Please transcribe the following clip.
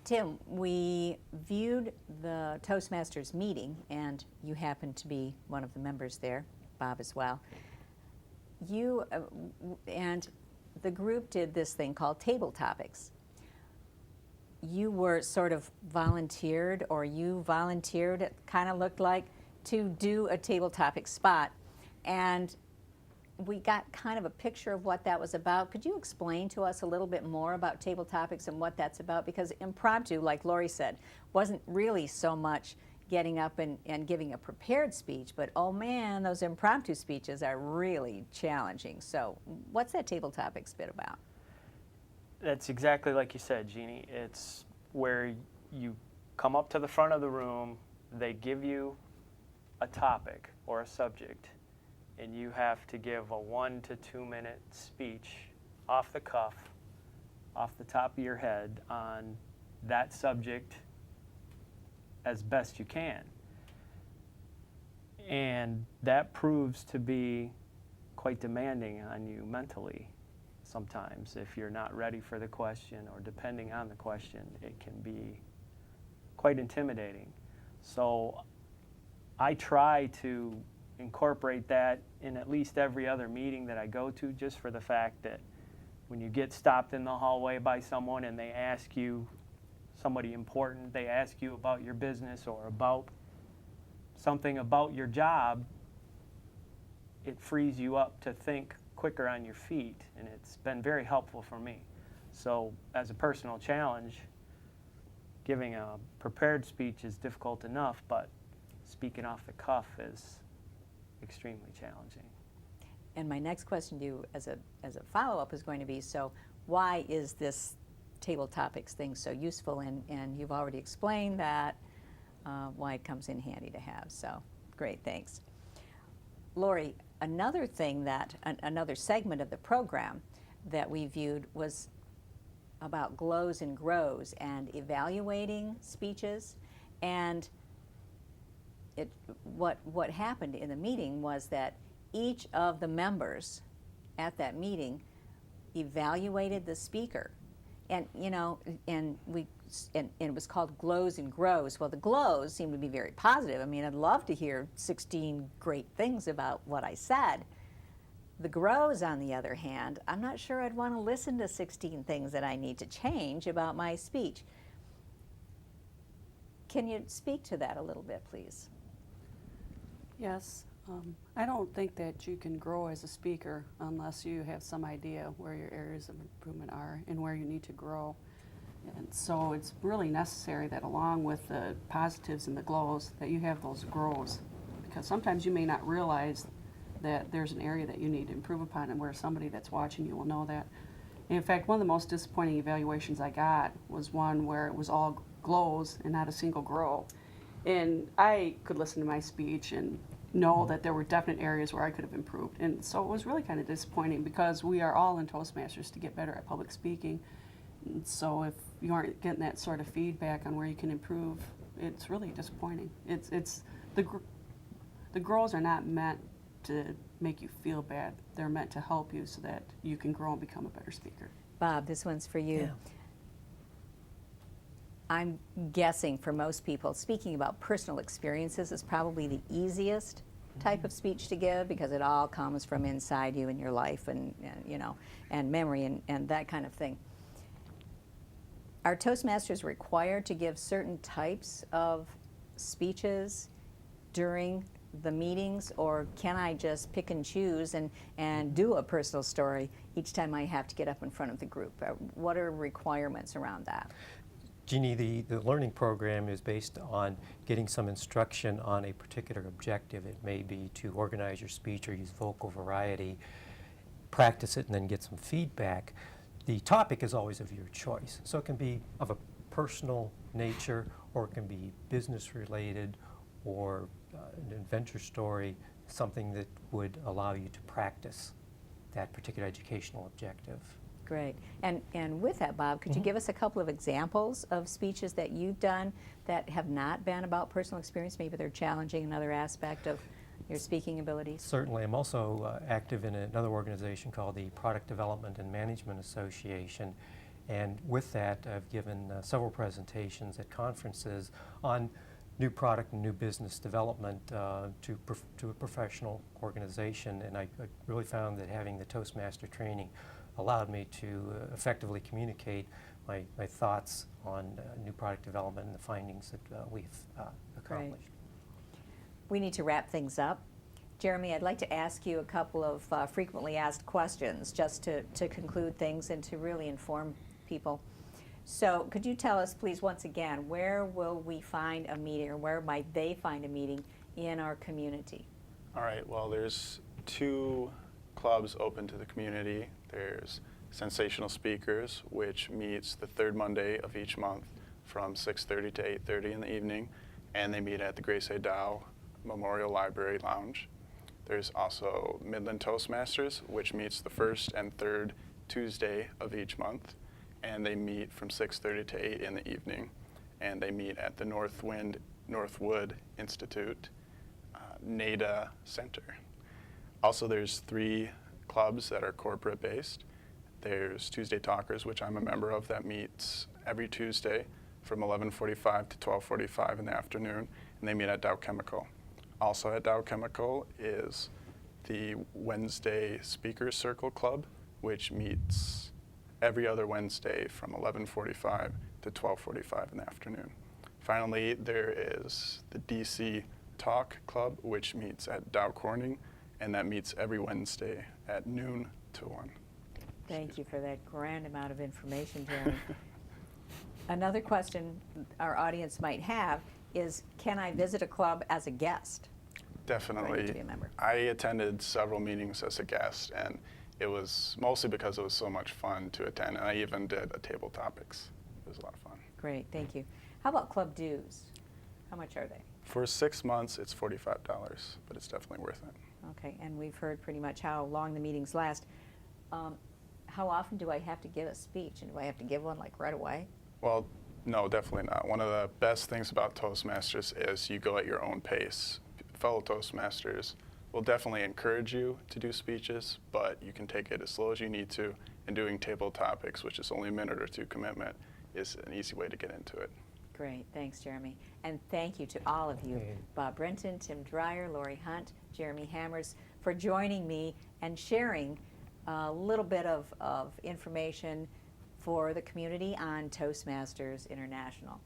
Tim, we viewed the Toastmasters meeting, and you happen to be one of the members there, Bob as well. You and the group did this thing called Table Topics. You were sort of volunteered, or you volunteered, it kind of looked like, to do a table topic spot. And we got kind of a picture of what that was about. Could you explain to us a little bit more about table topics and what that's about? Because impromptu, like Lori said, wasn't really so much getting up and giving a prepared speech, but oh man, those impromptu speeches are really challenging. So what's that table topics bit about? That's exactly like you said, Jeannie. It's where you come up to the front of the room, they give you a topic or a subject, and you have to give a 1 to 2 minute speech off the cuff, off the top of your head on that subject as best you can. And that proves to be quite demanding on you mentally sometimes. If you're not ready for the question, or depending on the question, it can be quite intimidating. So I try to incorporate that in at least every other meeting that I go to, just for the fact that when you get stopped in the hallway by someone and they ask you, somebody important, they ask you about your business or about something about your job, it frees you up to think quicker on your feet, and it's been very helpful for me. So as a personal challenge, giving a prepared speech is difficult enough, but speaking off the cuff is extremely challenging. And my next question to you as a follow-up is going to be, so why is this table topics thing so useful? And you've already explained that, why it comes in handy to have. So great, thanks. Lori, another thing that, another segment of the program that we viewed was about glows and grows and evaluating speeches. And what happened in the meeting was that each of the members at that meeting evaluated the speaker. And you know, and it was called glows and grows. Well, the glows seemed to be very positive. I mean, I'd love to hear 16 great things about what I said. The grows, on the other hand, I'm not sure I'd want to listen to 16 things that I need to change about my speech. Can you speak to that a little bit, please? Yes. I don't think that you can grow as a speaker unless you have some idea where your areas of improvement are and where you need to grow. And so it's really necessary that along with the positives and the glows, that you have those grows. Because sometimes you may not realize that there's an area that you need to improve upon, and where somebody that's watching you will know that. And in fact, one of the most disappointing evaluations I got was one where it was all glows and not a single grow. And I could listen to my speech and know that there were definite areas where I could have improved. And so it was really kind of disappointing, because we are all in Toastmasters to get better at public speaking. And so if you aren't getting that sort of feedback on where you can improve, it's really disappointing. It's the grows are not meant to make you feel bad. They're meant to help you so that you can grow and become a better speaker. Bob, this one's for you. Yeah. I'm guessing for most people, speaking about personal experiences is probably the easiest type of speech to give, because it all comes from inside you and your life and you know, and memory and that kind of thing. Are Toastmasters required to give certain types of speeches during the meetings, or can I just pick and choose and do a personal story each time I have to get up in front of the group? What are requirements around that? Jeannie, the learning program is based on getting some instruction on a particular objective. It may be to organize your speech or use vocal variety, practice it, and then get some feedback. The topic is always of your choice. So it can be of a personal nature, or it can be business related, or an adventure story, something that would allow you to practice that particular educational objective. Great. And with that, Bob, could you give us a couple of examples of speeches that you've done that have not been about personal experience? Maybe they're challenging another aspect of your speaking abilities. Certainly. I'm also active in another organization called the Product Development and Management Association, And with that, I've given several presentations at conferences on new product and new business development to a professional organization. And I really found that having the Toastmaster training allowed me to effectively communicate my thoughts on new product development and the findings that we've accomplished. We need to wrap things up. Jeremy, I'd like to ask you a couple of frequently asked questions just to conclude things and to really inform people. So could you tell us, please, once again, where will we find a meeting, or where might they find a meeting in our community? All right, well, there's 2 clubs open to the community. There's Sensational Speakers, which meets the 3rd Monday of each month from 6:30 to 8:30 in the evening, and they meet at the Grace A. Dow Memorial Library Lounge. There's also Midland Toastmasters, which meets the 1st and 3rd Tuesday of each month, and they meet from 6:30 to 8 in the evening, and they meet at the Northwood Institute, NADA Center. Also, there's 3 clubs that are corporate based. There's Tuesday Talkers, which I'm a member of, that meets every Tuesday from 11:45 to 12:45 in the afternoon, and they meet at Dow Chemical. Also at Dow Chemical is the Wednesday Speakers Circle Club, which meets every other Wednesday from 11:45 to 12:45 in the afternoon. Finally, there is the DC Talk Club, which meets at Dow Corning, and that meets every Wednesday at noon to 1. Thank you for that grand amount of information, Jeremy. Another question our audience might have is, can I visit a club as a guest? Definitely. To be a member. I attended several meetings as a guest, and it was mostly because it was so much fun to attend, and I even did a table topics. It was a lot of fun. Great, thank you. How about club dues? How much are they? For 6 months, it's $45, but it's definitely worth it. Okay, and we've heard pretty much how long the meetings last. How often do I have to give a speech, and do I have to give one like right away? Well, no, definitely not. One of the best things about Toastmasters is you go at your own pace. Fellow Toastmasters will definitely encourage you to do speeches, but you can take it as slow as you need to, and doing table topics, which is only a minute or 2 commitment, is an easy way to get into it. Great, thanks, Jeremy. And thank you to all of you, Okay. Bob Brenton, Tim Dreyer, Lori Hunt, Jeremy Hammers, for joining me and sharing a little bit of information for the community on Toastmasters International.